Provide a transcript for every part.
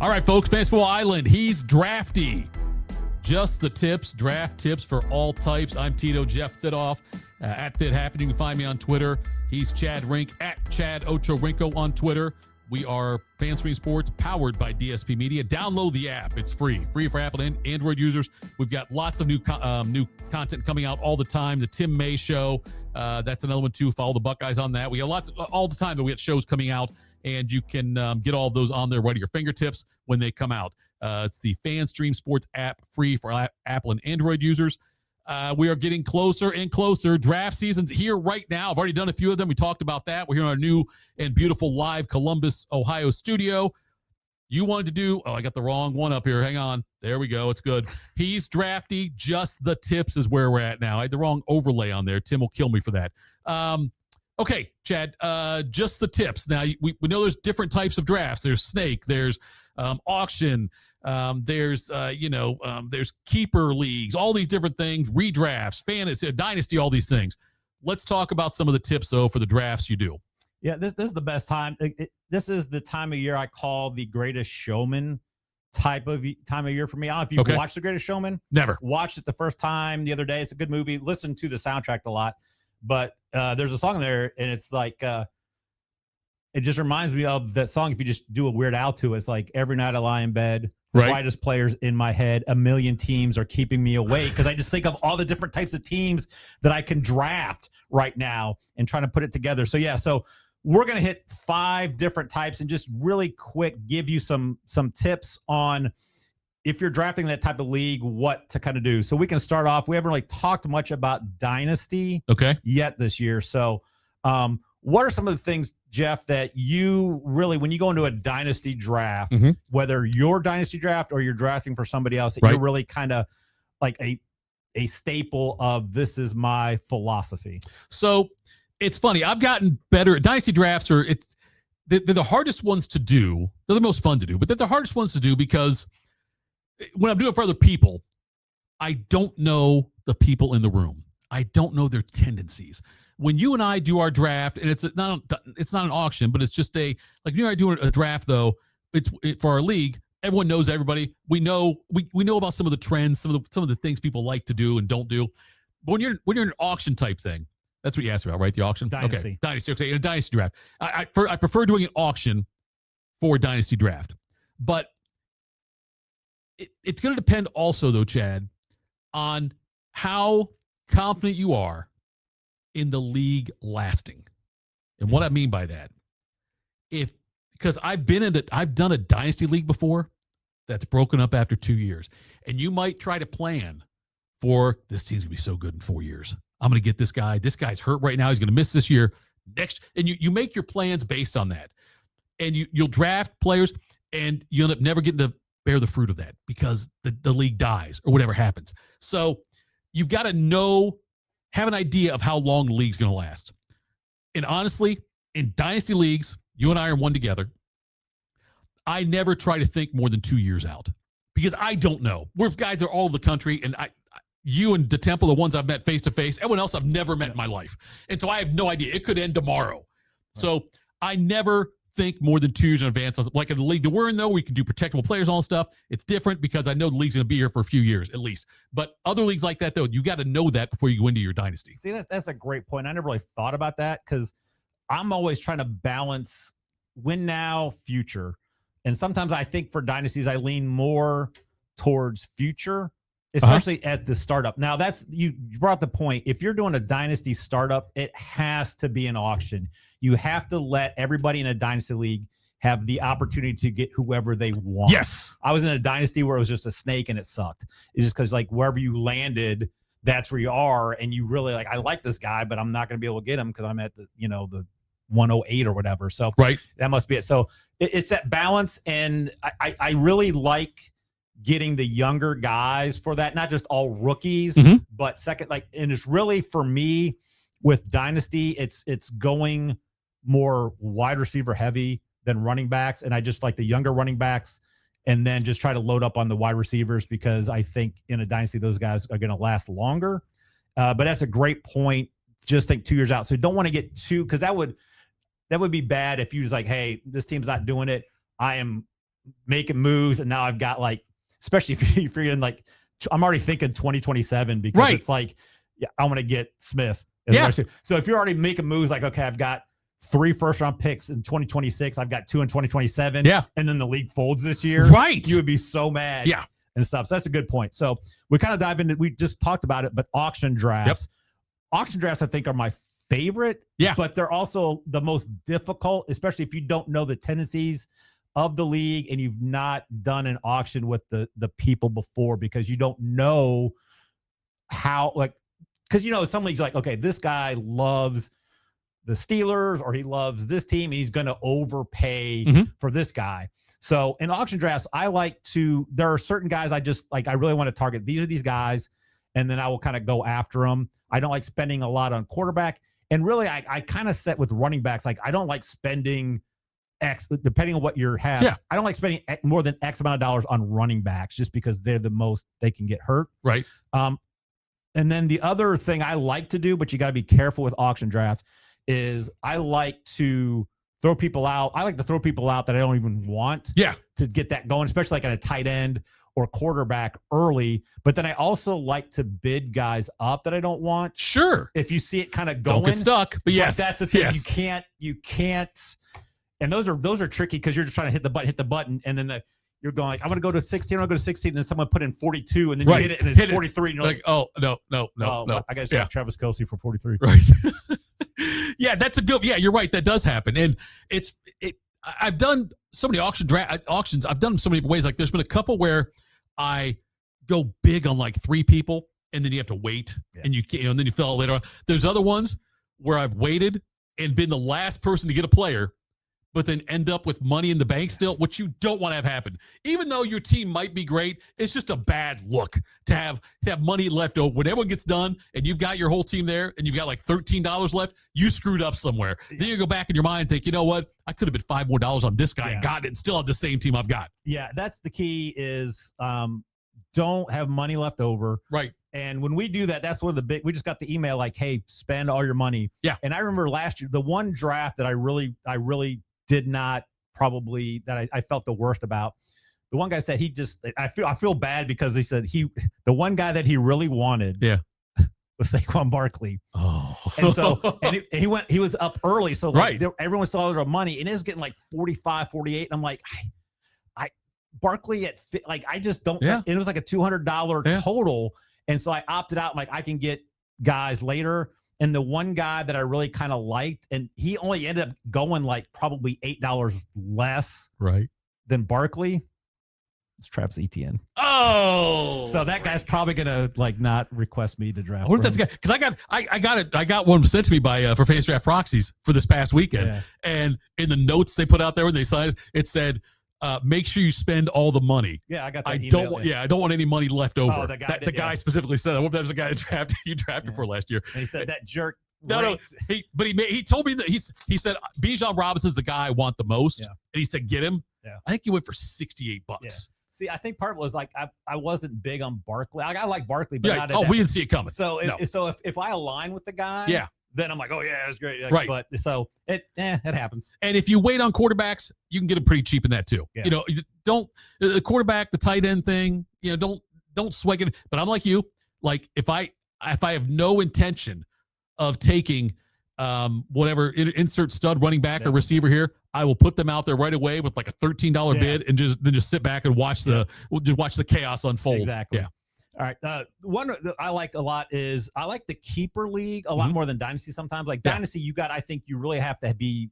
All right, folks, Fantasy Football Island, he's Drafty. Just the tips, draft tips for all types. I'm Tito, Jeff Thidoff, at Thid Happen. You can find me on Twitter. He's Chad Rink, at Chad Ochorinco on Twitter. We are Fanstream Sports, powered by DSP Media. Download the app. It's free for Apple and Android users. We've got lots of new content coming out all the time. The Tim May Show, that's another one, too. Follow the Buckeyes on that. We have lots all the time that we have shows coming out, and you can get all of those on there right at your fingertips when they come out. It's the Fanstream Sports app, free for Apple and Android users. We are getting closer and closer. Draft season's here right now. I've already done a few of them. We talked about that. We're here in our new and beautiful live Columbus, Ohio studio. You wanted to do, I got the wrong one up here. Hang on. There we go. It's good. He's Drafty. Just the tips is where we're at now. I had the wrong overlay on there. Tim will kill me for that. Okay, Chad, just the tips. Now, we know there's different types of drafts. There's snake. There's auction. There's keeper leagues, all these different things, redrafts, fantasy, dynasty, all these things. Let's talk about some of the tips, though, for the drafts you do. Yeah, this is the best time. This is the time of year I call the Greatest Showman time of year for me. I don't know if you've watched The Greatest Showman. Never. Watched it the first time the other day. It's a good movie. Listened to the soundtrack a lot. But there's a song there, and it's like it just reminds me of that song. If you just do a Weird Al to it, it's like every night I lie in bed, the brightest players in my head, a million teams are keeping me awake, because I just think of all the different types of teams that I can draft right now and trying to put it together. So yeah, so we're gonna hit 5 different types and just really quick give you some tips on if you're drafting that type of league, what to kind of do. So we can start off. We haven't really talked much about dynasty yet this year. So what are some of the things, Jeff, that you really, when you go into a dynasty draft, whether your dynasty draft or you're drafting for somebody else, that you're really kind of like a staple of, this is my philosophy? So it's funny. I've gotten better. Dynasty drafts they're the hardest ones to do. They're the most fun to do, but they're the hardest ones to do because when I'm doing it for other people, I don't know the people in the room. I don't know their tendencies. When you and I do our draft, and it's not an auction, but it's just like you and I doing a draft, though, it's for our league. Everyone knows everybody. We know about some of the trends, some of the things people like to do and don't do. But when you're in an auction type thing, that's what you asked about, right? The auction, dynasty. Okay, dynasty. Okay, in a dynasty draft, I prefer doing an auction for a dynasty draft, but it's going to depend also, though, Chad, on how confident you are in the league lasting. And what I mean by that, because I've done a dynasty league before that's broken up after 2 years. And you might try to plan for, this team's going to be so good in 4 years. I'm going to get this guy. This guy's hurt right now. He's going to miss this year. And you make your plans based on that. And you'll draft players, and you end up never getting to bear the fruit of that because the league dies or whatever happens. So you've got to have an idea of how long the league's going to last. And honestly, in dynasty leagues, you and I are one together. I never try to think more than 2 years out because I don't know. We're guys that are all over the country, and you and DeTemple, the ones I've met face to face. Everyone else I've never met in my life, and so I have no idea. It could end tomorrow. Right. So I never think more than 2 years in advance. Like in the league that we're in, though, we can do protectable players, all stuff. It's different because I know the league's going to be here for a few years at least. But other leagues like that, though, you got to know that before you go into your dynasty. See, that's a great point. I never really thought about that because I'm always trying to balance win now, future. And sometimes I think for dynasties, I lean more towards future, especially at the startup. Now, you brought up the point. If you're doing a dynasty startup, it has to be an auction. You have to let everybody in a dynasty league have the opportunity to get whoever they want. Yes. I was in a dynasty where it was just a snake and it sucked. It's just because like wherever you landed, that's where you are. And you really I like this guy, but I'm not going to be able to get him because I'm at the 108 or whatever. So that must be it. So it's that balance. And I really like getting the younger guys for that, not just all rookies, but second, and it's really for me with dynasty, it's going more wide receiver heavy than running backs. And I just like the younger running backs and then just try to load up on the wide receivers because I think in a dynasty, those guys are going to last longer. But that's a great point. Just think 2 years out. So don't want to get too, because that would be bad if you was like, hey, this team's not doing it. I am making moves, and now I've got like, especially if you're in like, I'm already thinking 2027 because it's like, yeah, I want to get Smith. So if you're already making moves, like, okay, I've got 3 first-round picks in 2026, I've got 2 in 2027, and then the league folds this year, right? You would be so mad, and stuff. So that's a good point. So we kind of dive into. We just talked about it, but auction drafts. Auction drafts, I think, are my favorite. But they're also the most difficult, especially if you don't know the tendencies of the league and you've not done an auction with the people before, because you don't know how, like, because, you know, some leagues are like, okay, this guy loves the Steelers or he loves this team, and he's going to overpay for this guy. So in auction drafts, there are certain guys I really want to target. These are these guys, and then I will kind of go after them. I don't like spending a lot on quarterback. And really, I kind of set with running backs. Like, I don't like spending X, depending on what you have. I don't like spending more than X amount of dollars on running backs, just because they're the most, they can get hurt. Right. And then the other thing I like to do, but you got to be careful with auction draft, is I like to throw people out. I like to throw people out that I don't even want to get that going, especially like at a tight end or quarterback early. But then I also like to bid guys up that I don't want. Sure. If you see it kind of going. Don't get stuck. But yes. But that's the thing. You can't. And those are tricky, because you're just trying to hit the button. And then you're going like, I'm going to go to 16. I'm going to go to 16. And then someone put in 42, and then you hit it, and it's 43. And you're like, oh, no. I got to have Travis Kelce for 43. Right. That's a good. Yeah, you're right. That does happen. And I've done so many auctions. I've done them so many different ways. Like, there's been a couple where I go big on like 3 people, and then you have to wait, and and then you fill out later on. There's other ones where I've waited and been the last person to get a player, but then end up with money in the bank still, which you don't want to have happen. Even though your team might be great, it's just a bad look to have money left over. When everyone gets done and you've got your whole team there and you've got like $13 left, you screwed up somewhere. Then you go back in your mind and think, you know what? I could have been $5 more on this guy and gotten it and still have the same team I've got. Yeah, that's the key, is don't have money left over. Right. And when we do that, that's one of we just got the email like, hey, spend all your money. Yeah. And I remember last year, the one draft that I really did not probably, that I felt the worst about. The one guy said I feel bad, because he said the one guy that he really wanted was Saquon Barkley. Oh. And so he was up early. So like everyone saw their money, and it was getting like 45, 48. And I'm like, I Barkley I just don't, it was like a $200 total. And so I opted out. Like, I can get guys later. And the one guy that I really kind of liked, and he only ended up going like probably $8 less than Barkley, it's Travis Etienne. Oh, so that guy's probably gonna like not request me to draft. What if that's the guy? Because I got one sent to me by for Fantasy Draft Proxies for this past weekend, and in the notes they put out there when they signed it said, make sure you spend all the money. Yeah, I got that. I don't want any money left over. Oh, the guy specifically said that. What if that was the guy that you drafted for last year? And he said that jerk. No. He told me that he said Bijan Robinson's the guy I want the most, and he said get him. Yeah. I think he went for $68. Yeah. See, I think part of it was like I wasn't big on Barkley. I like Barkley, but not we didn't see it coming. So if I align with the guy, then I'm like, oh yeah, that's great. Right. But so it happens. And if you wait on quarterbacks, you can get them pretty cheap in that too. Yeah. You know, don't the quarterback, the tight end thing, you know, don't swag it. But I'm like you, like if I have no intention of taking whatever insert stud running back or receiver here, I will put them out there right away with like a $13 bid and just sit back and watch the chaos unfold. Exactly. Yeah. All right. One that I like a lot is I like the keeper league a lot more than dynasty sometimes. Like dynasty, I think you really have to be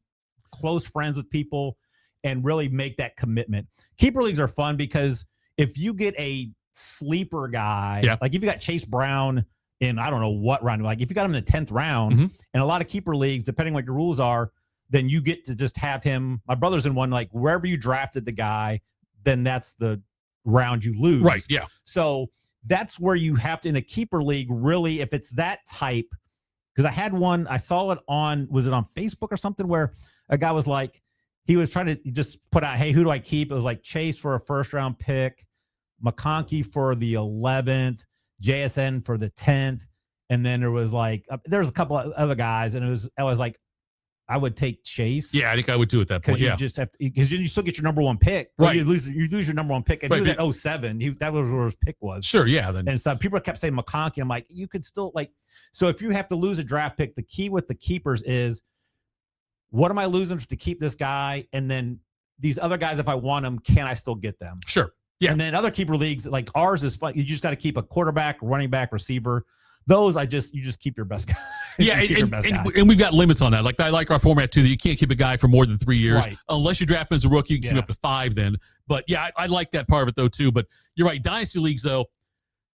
close friends with people and really make that commitment. Keeper leagues are fun because if you get a sleeper guy, like if you got Chase Brown in, I don't know what round, like if you got him in the 10th round, and a lot of keeper leagues, depending what your rules are, then you get to just have him. My brother's in one, like wherever you drafted the guy, then that's the round you lose. Right. Yeah. So that's where you have to, in a keeper league, really, if it's that type, because I had one, I saw it was it on Facebook or something, where a guy was like, he was trying to just put out, hey, who do I keep? It was like Chase for a 1st round pick, McConkey for the 11th, JSN for the 10th. And then there was like, there's a couple of other guys, and I was like, I would take Chase. Yeah, I think I would too at that point. You just have because you still get your number one pick. Right. You lose your number one pick. And he was at 07. That was where his pick was. Sure, yeah. And so people kept saying McConkey. I'm like, you could still so if you have to lose a draft pick, the key with the keepers is what am I losing to keep this guy? And then these other guys, if I want them, can I still get them? Sure. Yeah. And then other keeper leagues like ours is fun. You just got to keep a quarterback, running back, receiver. Those you just keep your best guy. Yeah, and we've got limits on that. Like I like our format too that you can't keep a guy for more than 3 years unless you draft him as a rookie. You can keep up to 5 then. But yeah, I like that part of it though too. But you're right, dynasty leagues though,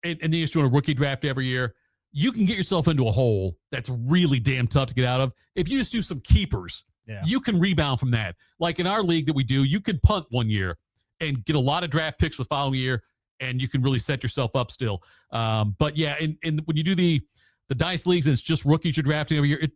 and then you're just doing a rookie draft every year. You can get yourself into a hole that's really damn tough to get out of. If you just do some keepers, you can rebound from that. Like in our league that we do, you can punt 1 year and get a lot of draft picks the following year, and you can really set yourself up still. But yeah, and when you do the dynasty leagues and it's just rookies you're drafting every year,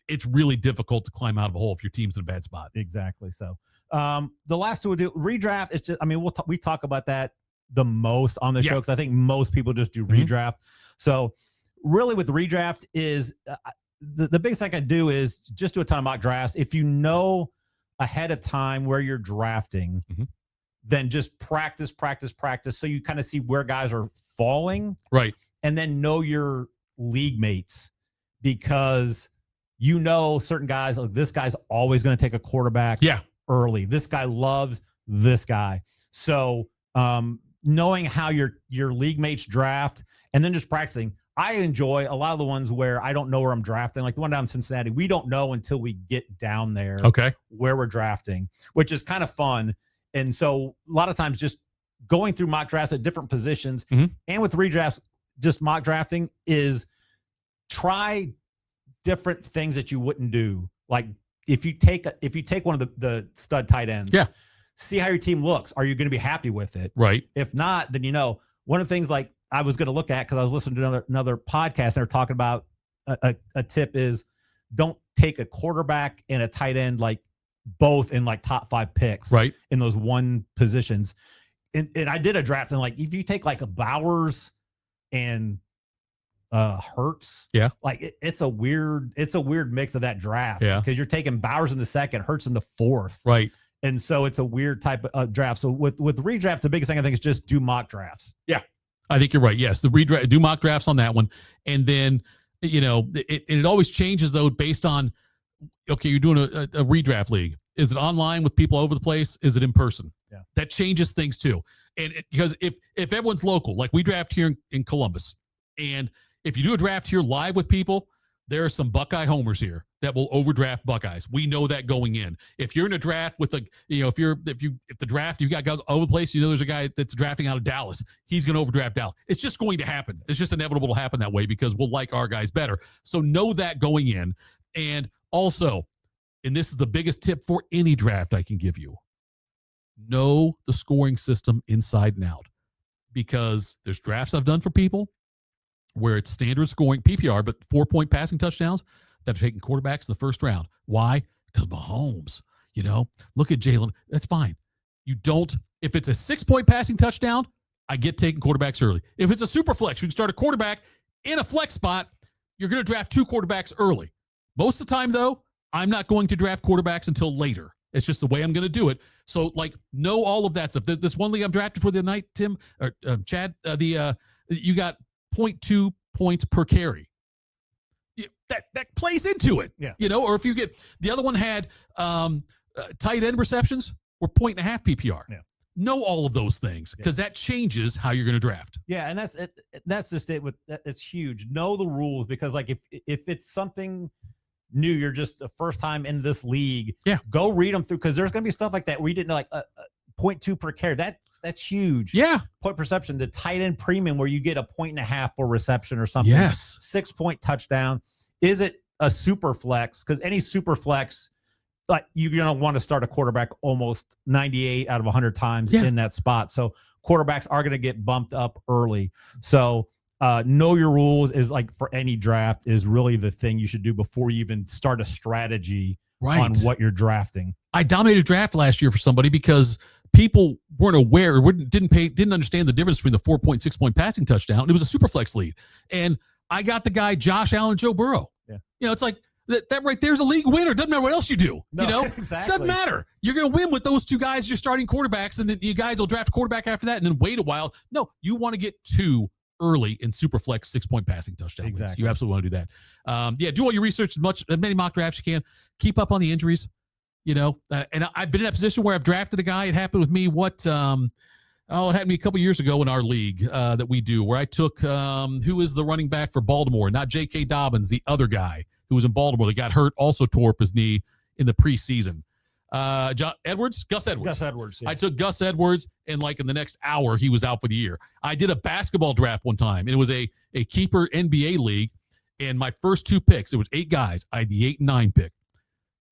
it's really difficult to climb out of a hole if your team's in a bad spot. Exactly. So the last two would do redraft. It's just, I mean, we talk about that the most on the show because I think most people just do redraft. So really with redraft is the biggest thing I can do is just do a ton of mock drafts. If you know ahead of time where you're drafting, then just practice. So you kind of see where guys are falling. Right. And then know your league mates because you know certain guys, like this guy's always going to take a quarterback early. This guy loves this guy. So knowing how your league mates draft and then just practicing. I enjoy a lot of the ones where I don't know where I'm drafting. Like the one down in Cincinnati, we don't know until we get down there where we're drafting, which is kind of fun. And so a lot of times just going through mock drafts at different positions and with redrafts, just mock drafting is try different things that you wouldn't do. Like if you take one of the stud tight ends, see how your team looks. Are you going to be happy with it? Right. If not, then one of the things like I was going to look at because I was listening to another podcast and they're talking about a tip is don't take a quarterback and a tight end like both in like top 5 picks in those one positions. And I did a draft and like if you take like a Bowers and Hurts, like it's a weird mix of that draft because you're taking Bowers in the second, Hurts in the 4th, right? And so it's a weird type of draft. So with redraft, the biggest thing I think is just do mock drafts. Yeah, I think you're right. Yes, the redraft, do mock drafts on that one, and then it always changes though based on you're doing a redraft league. Is it online with people over the place? Is it in person? Yeah, that changes things too. And because if everyone's local, like we draft here in Columbus, and if you do a draft here live with people, there are some Buckeye homers here that will overdraft Buckeyes. We know that going in. If you're in a draft with if the draft you got guys over the place, there's a guy that's drafting out of Dallas. He's going to overdraft Dallas. It's just going to happen. It's just inevitable to happen that way because we'll like our guys better. So know that going in. And also, and this is the biggest tip for any draft I can give you, know the scoring system inside and out because there's drafts I've done for people where it's standard scoring PPR, but 4-point passing touchdowns that are taking quarterbacks in the first round. Why? Because Mahomes, look at Jalen. That's fine. You don't, if it's a 6-point passing touchdown, I get taking quarterbacks early. If it's a super flex, you can start a quarterback in a flex spot. You're going to draft 2 quarterbacks early. Most of the time though, I'm not going to draft quarterbacks until later. It's just the way I'm going to do it. So know all of that stuff. This one league I'm drafted for the night, Tim or Chad, you got 0.2 points per carry. That plays into it. Yeah. Or if you get the other one had tight end receptions were 1.5 PPR. Yeah. Know all of those things because that changes how you're going to draft. Yeah, and that's it. That's just it. It's huge. Know the rules because if it's something new, you're just the first time in this league. Yeah, go read them through because there's going to be stuff like that where you didn't know 0.2 per carry. That's huge. Yeah. Point perception, the tight end premium where you get 1.5 for reception or something. Yes. 6-point touchdown. Is it a super flex? Because any super flex, you're going to want to start a quarterback almost 98 out of 100 times in that spot. So quarterbacks are going to get bumped up early. So know your rules is for any draft is really the thing you should do before you even start a strategy on what you're drafting. I dominated draft last year for somebody because people weren't aware or didn't understand the difference between the 4-point, 6-point passing touchdown. It was a super flex lead. And I got the guy, Josh Allen, Joe Burrow. Yeah. It's like that right there's a league winner. Doesn't matter what else you do. No, exactly. Doesn't matter. You're going to win with those two guys. You're starting quarterbacks, and then you guys will draft a quarterback after that, and then wait a while. No, you want to get two early in Superflex 6-point passing touchdowns. Exactly. You absolutely want to do that. Do all your research as many mock drafts you can. Keep up on the injuries. And I've been in that position where I've drafted a guy. It happened with me. It happened to me a couple years ago in our league that we do, where I took who is the running back for Baltimore, not J.K. Dobbins, the other guy who was in Baltimore that got hurt, also tore up his knee in the preseason. Gus Edwards. Gus Edwards. Yes. I took Gus Edwards, and in the next hour, he was out for the year. I did a basketball draft one time, and it was a keeper NBA league, and my first two picks, it was 8 guys. I had the 8 and 9 pick.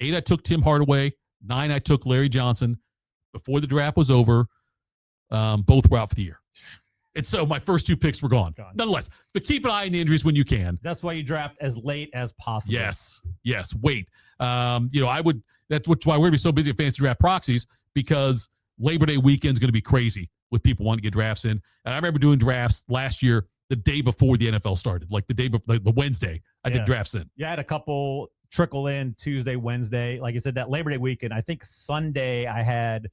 8, I took Tim Hardaway. 9, I took Larry Johnson. Before the draft was over, both were out for the year. And so my first 2 picks were gone. Nonetheless, but keep an eye on the injuries when you can. That's why you draft as late as possible. Yes. Wait. That's why we're going to be so busy at Fantasy Draft Proxies, because Labor Day weekend is going to be crazy with people wanting to get drafts in. And I remember doing drafts last year the day before the NFL started, like the day before the Wednesday. I did drafts in. Yeah, I had a couple trickle in Tuesday, Wednesday. Like I said, that Labor Day weekend, I think Sunday I had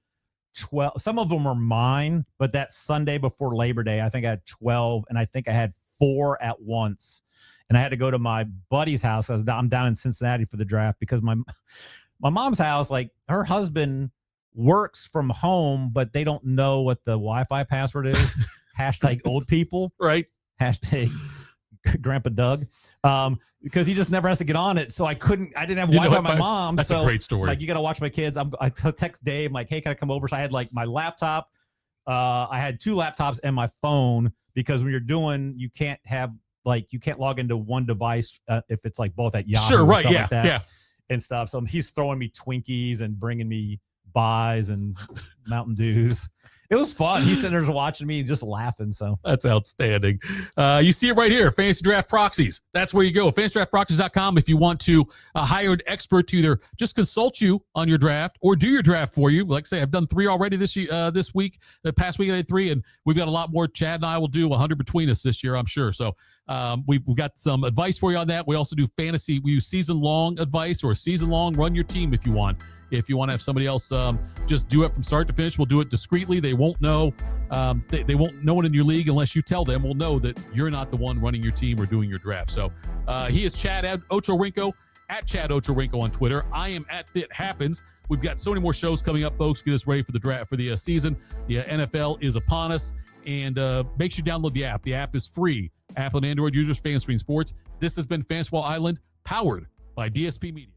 12. Some of them were mine, but that Sunday before Labor Day, I think I had 12, and I think I had 4 at once. And I had to go to my buddy's house. I'm down in Cincinnati for the draft, because my mom's house, like, her husband works from home, but they don't know what the Wi-Fi password is. Hashtag old people. Right. Hashtag Grandpa Doug. Because he just never has to get on it. So I didn't have Wi-Fi at my mom. That's a great story. Like, you got to watch my kids. I text Dave, I'm like, hey, can I come over? So I had my laptop. I had 2 laptops and my phone, because when you're doing, you can't log into one device if it's both at Yahoo. Sure, right. Or Yeah. like that. Yeah. And stuff. So he's throwing me Twinkies and bringing me buys and Mountain Dews. It was fun. He's sitting there watching me and just laughing. So that's outstanding. You see it right here, Fantasy Draft Proxies. That's where you go. FantasyDraftProxies.com if you want to hire an expert to either just consult you on your draft or do your draft for you. Like I say, I've done 3 already this week. The past week I did 3, and we've got a lot more. Chad and I will do 100 between us this year, I'm sure. So we've got some advice for you on that. We also do fantasy. We use season-long advice, or season-long run your team if you want. If you want to have somebody else just do it from start to finish, we'll do it discreetly. They won't know. They won't know it in your league unless you tell them. We'll know that you're not the one running your team or doing your draft. So he is Chad Ochorinco, at Chad Ochorinco on Twitter. I am at It Happens. We've got so many more shows coming up, folks. Get us ready for the draft, for the season. The NFL is upon us, and make sure you download the app. The app is free. Apple and Android users, FanScreen Sports. This has been Fantasy Island, powered by DSP Media.